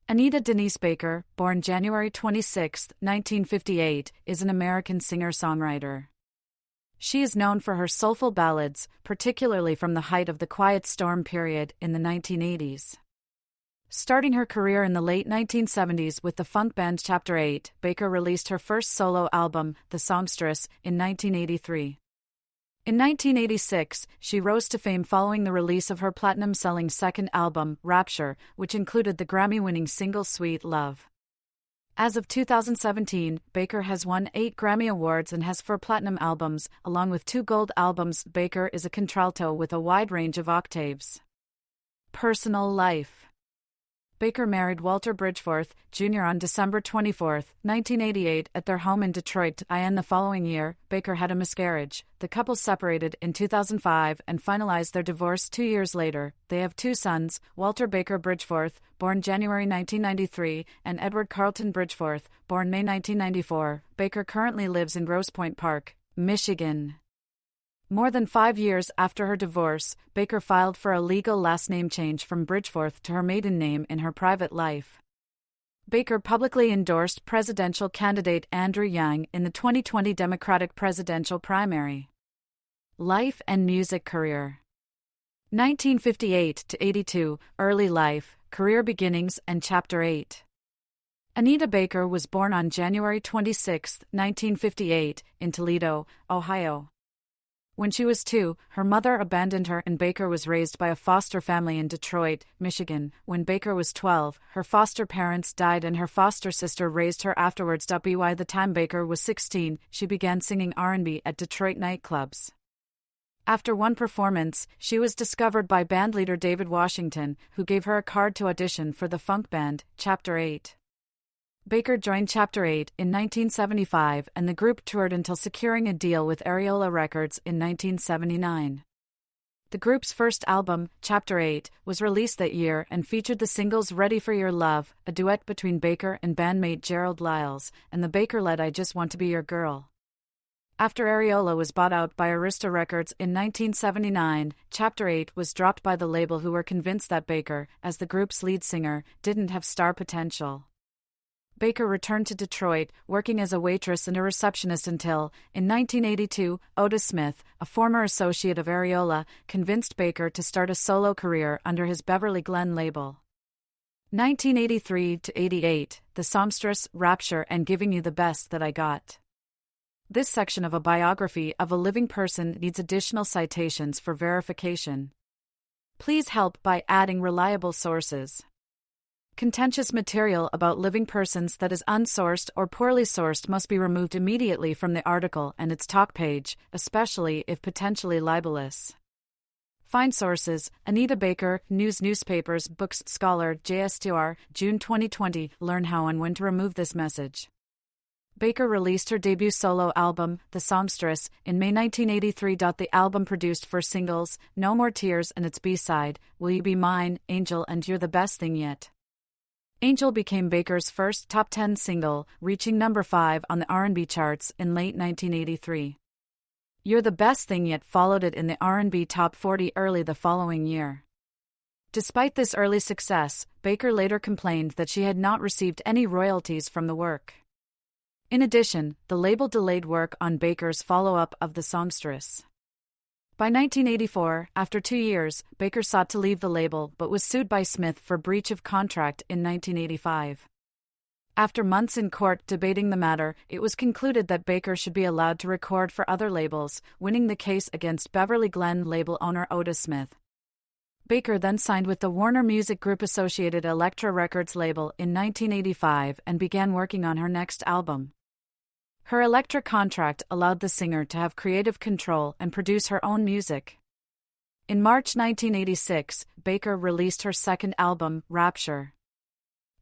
Anita Denise Baker, born January 26, 1958, is an American singer-songwriter. She is known for her soulful ballads, particularly from the height of the Quiet Storm period in the 1980s. Starting her career in the late 1970s with the funk band Chapter 8, Baker released her first solo album, The Songstress, in 1983. In 1986, she rose to fame following the release of her platinum-selling second album, Rapture, which included the Grammy-winning single Sweet Love. As of 2017, Baker has won 8 Grammy Awards and has 4 platinum albums, along with 2 gold albums. Baker is a contralto with a wide range of octaves. Personal life. Baker married Walter Bridgeforth, Jr. on December 24, 1988, at their home in Detroit. In the following year, Baker had a miscarriage. The couple separated in 2005 and finalized their divorce 2 years later. They have 2 sons, Walter Baker Bridgeforth, born January 1993, and Edward Carlton Bridgeforth, born May 1994. Baker currently lives in Grosse Pointe Park, Michigan. More than 5 years after her divorce, Baker filed for a legal last name change from Bridgeforth to her maiden name in her private life. Baker publicly endorsed presidential candidate Andrew Yang in the 2020 Democratic presidential primary. Life and music career. 1958 to 82, early life, career beginnings and Chapter 8. Anita Baker was born on January 26, 1958, in Toledo, Ohio. When she was 2, her mother abandoned her and Baker was raised by a foster family in Detroit, Michigan. When Baker was 12, her foster parents died and her foster sister raised her afterwards. By the time Baker was 16, she began singing R&B at Detroit nightclubs. After one performance, she was discovered by bandleader David Washington, who gave her a card to audition for the funk band, Chapter 8. Baker joined Chapter 8 in 1975 and the group toured until securing a deal with Areola Records in 1979. The group's first album, Chapter 8, was released that year and featured the singles Ready for Your Love, a duet between Baker and bandmate Gerald Liles, and the Baker-led I Just Want to Be Your Girl. After Areola was bought out by Arista Records in 1979, Chapter 8 was dropped by the label, who were convinced that Baker, as the group's lead singer, didn't have star potential. Baker returned to Detroit, working as a waitress and a receptionist until, in 1982, Otis Smith, a former associate of Areola, convinced Baker to start a solo career under his Beverly Glen label. 1983 to 88, The Songstress, Rapture, and Giving You the Best That I Got. This section of a biography of a living person needs additional citations for verification. Please help by adding reliable sources. Contentious material about living persons that is unsourced or poorly sourced must be removed immediately from the article and its talk page, especially if potentially libelous. Find sources: Anita Baker, News Newspapers, Books Scholar, JSTOR, June 2020. Learn how and when to remove this message. Baker released her debut solo album, The Songstress, in May 1983. The album produced 4 singles, No More Tears and its B-side, Will You Be Mine, Angel, and You're the Best Thing Yet. Angel became Baker's first top 10 single, reaching number 5 on the R&B charts in late 1983. You're the Best Thing Yet followed it in the R&B top 40 early the following year. Despite this early success, Baker later complained that she had not received any royalties from the work. In addition, the label delayed work on Baker's follow-up of The Songstress. By 1984, after 2 years, Baker sought to leave the label but was sued by Smith for breach of contract in 1985. After months in court debating the matter, it was concluded that Baker should be allowed to record for other labels, winning the case against Beverly Glen label owner Otis Smith. Baker then signed with the Warner Music Group Associated Elektra Records label in 1985 and began working on her next album. Her Elektra contract allowed the singer to have creative control and produce her own music. In March 1986, Baker released her second album, Rapture.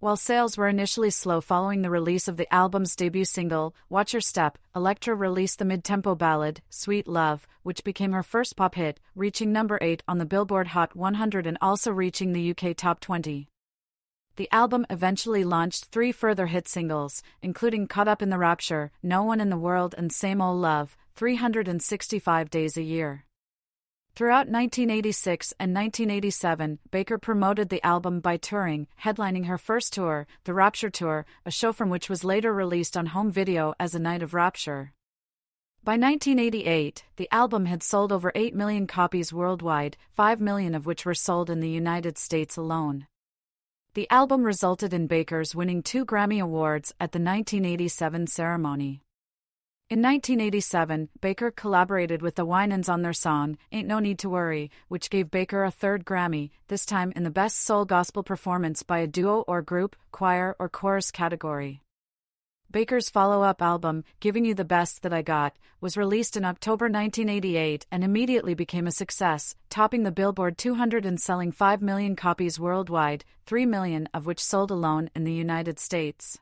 While sales were initially slow following the release of the album's debut single, Watch Your Step, Elektra released the mid-tempo ballad, Sweet Love, which became her first pop hit, reaching number 8 on the Billboard Hot 100 and also reaching the UK Top 20. The album eventually launched 3 further hit singles, including Caught Up in the Rapture, No One in the World and Same Old Love, 365 Days a Year. Throughout 1986 and 1987, Baker promoted the album by touring, headlining her first tour, the Rapture Tour, a show from which was later released on home video as A Night of Rapture. By 1988, the album had sold over 8 million copies worldwide, 5 million of which were sold in the United States alone. The album resulted in Baker's winning 2 Grammy Awards at the 1987 ceremony. In 1987, Baker collaborated with the Winans on their song, Ain't No Need to Worry, which gave Baker a 3rd Grammy, this time in the Best Soul Gospel Performance by a Duo or Group, Choir or Chorus category. Baker's follow-up album, Giving You the Best That I Got, was released in October 1988 and immediately became a success, topping the Billboard 200 and selling 5 million copies worldwide, 3 million of which sold alone in the United States.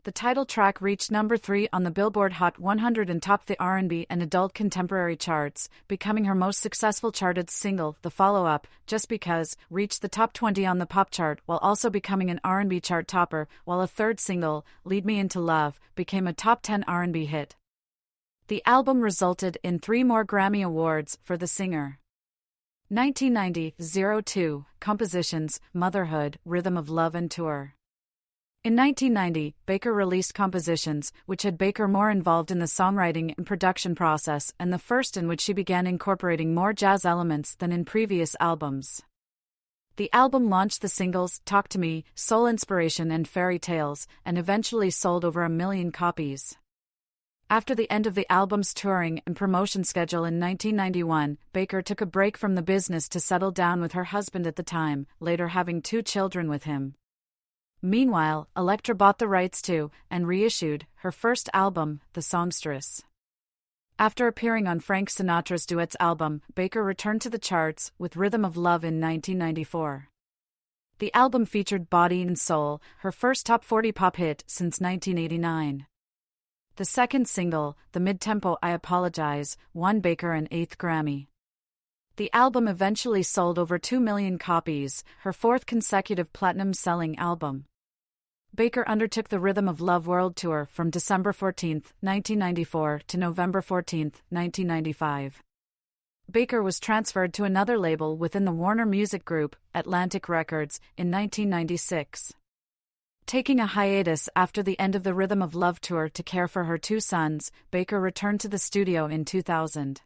The title track reached number 3 on the Billboard Hot 100 and topped the R&B and adult contemporary charts, becoming her most successful charted single. The follow-up, Just Because, reached the top 20 on the pop chart while also becoming an R&B chart topper, while a third single, Lead Me Into Love, became a top 10 R&B hit. The album resulted in 3 more Grammy Awards for the singer. 1990, 02, Compositions, Motherhood, Rhythm of Love and Tour. In 1990, Baker released Compositions, which had Baker more involved in the songwriting and production process, and the first in which she began incorporating more jazz elements than in previous albums. The album launched the singles Talk to Me, Soul Inspiration and Fairy Tales, and eventually sold over 1 million copies. After the end of the album's touring and promotion schedule in 1991, Baker took a break from the business to settle down with her husband at the time, later having 2 children with him. Meanwhile, Elektra bought the rights to, and reissued, her first album, The Songstress. After appearing on Frank Sinatra's Duets album, Baker returned to the charts with Rhythm of Love in 1994. The album featured Body and Soul, her first top 40 pop hit since 1989. The second single, the mid-tempo I Apologize, won Baker an 8th Grammy. The album eventually sold over 2 million copies, her 4th consecutive platinum-selling album. Baker undertook the Rhythm of Love World Tour from December 14, 1994 to November 14, 1995. Baker was transferred to another label within the Warner Music Group, Atlantic Records, in 1996. Taking a hiatus after the end of the Rhythm of Love Tour to care for her 2 sons, Baker returned to the studio in 2000.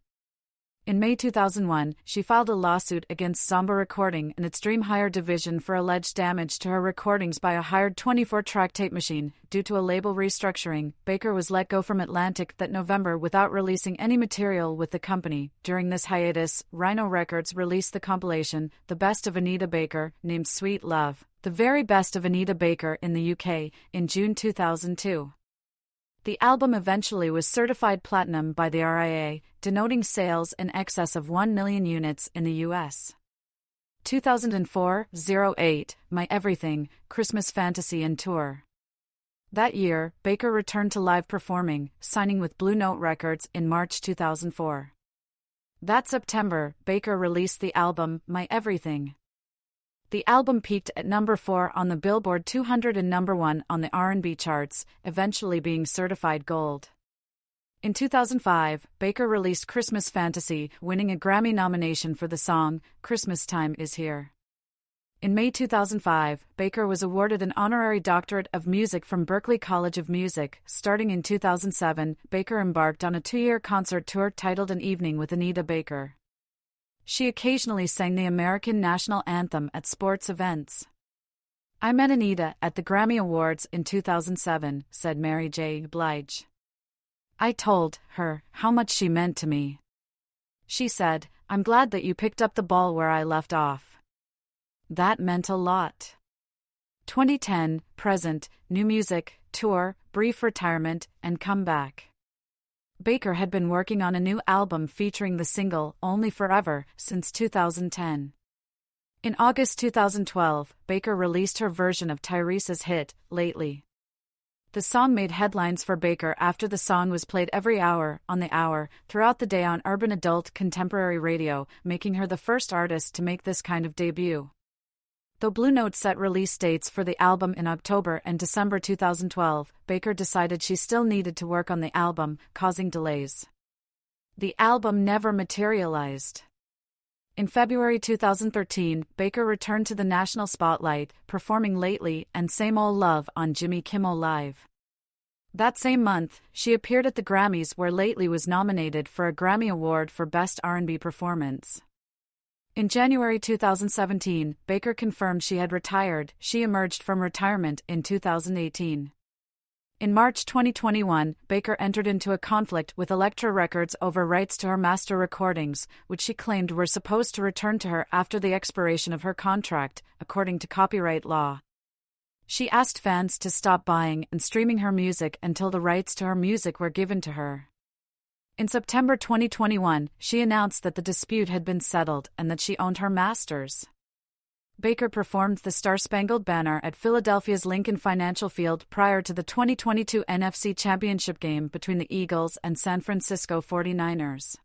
In May 2001, she filed a lawsuit against Zomba Recording and its Dream Hire division for alleged damage to her recordings by a hired 24-track tape machine. Due to a label restructuring, Baker was let go from Atlantic that November without releasing any material with the company. During this hiatus, Rhino Records released the compilation, The Best of Anita Baker, named Sweet Love, The Very Best of Anita Baker in the UK, in June 2002. The album eventually was certified platinum by the RIA, denoting sales in excess of 1 million units in the U.S. 2004-08, My Everything, Christmas Fantasy and Tour. That year, Baker returned to live performing, signing with Blue Note Records in March 2004. That September, Baker released the album, My Everything. The album peaked at number 4 on the Billboard 200 and number 1 on the R&B charts, eventually being certified gold. In 2005, Baker released Christmas Fantasy, winning a Grammy nomination for the song, Christmas Time Is Here. In May 2005, Baker was awarded an honorary doctorate of music from Berklee College of Music. Starting in 2007, Baker embarked on a 2-year concert tour titled An Evening with Anita Baker. She occasionally sang the American national anthem at sports events. I met Anita at the Grammy Awards in 2007, said Mary J. Blige. I told her how much she meant to me. She said, I'm glad that you picked up the ball where I left off. That meant a lot. 2010, present, new music, tour, brief retirement, and comeback. Baker had been working on a new album featuring the single, Only Forever, since 2010. In August 2012, Baker released her version of Tyrese's hit, Lately. The song made headlines for Baker after the song was played every hour, on the hour, throughout the day on urban adult contemporary radio, making her the first artist to make this kind of debut. Though Blue Note set release dates for the album in October and December 2012, Baker decided she still needed to work on the album, causing delays. The album never materialized. In February 2013, Baker returned to the national spotlight, performing Lately and Same Old Love on Jimmy Kimmel Live. That same month, she appeared at the Grammys where Lately was nominated for a Grammy Award for Best R&B Performance. In January 2017, Baker confirmed she had retired. She emerged from retirement in 2018. In March 2021, Baker entered into a conflict with Elektra Records over rights to her master recordings, which she claimed were supposed to return to her after the expiration of her contract, according to copyright law. She asked fans to stop buying and streaming her music until the rights to her music were given to her. In September 2021, she announced that the dispute had been settled and that she owned her masters. Baker performed the Star-Spangled Banner at Philadelphia's Lincoln Financial Field prior to the 2022 NFC Championship game between the Eagles and San Francisco 49ers.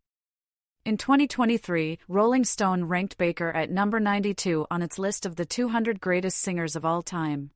In 2023, Rolling Stone ranked Baker at number 92 on its list of the 200 greatest singers of all time.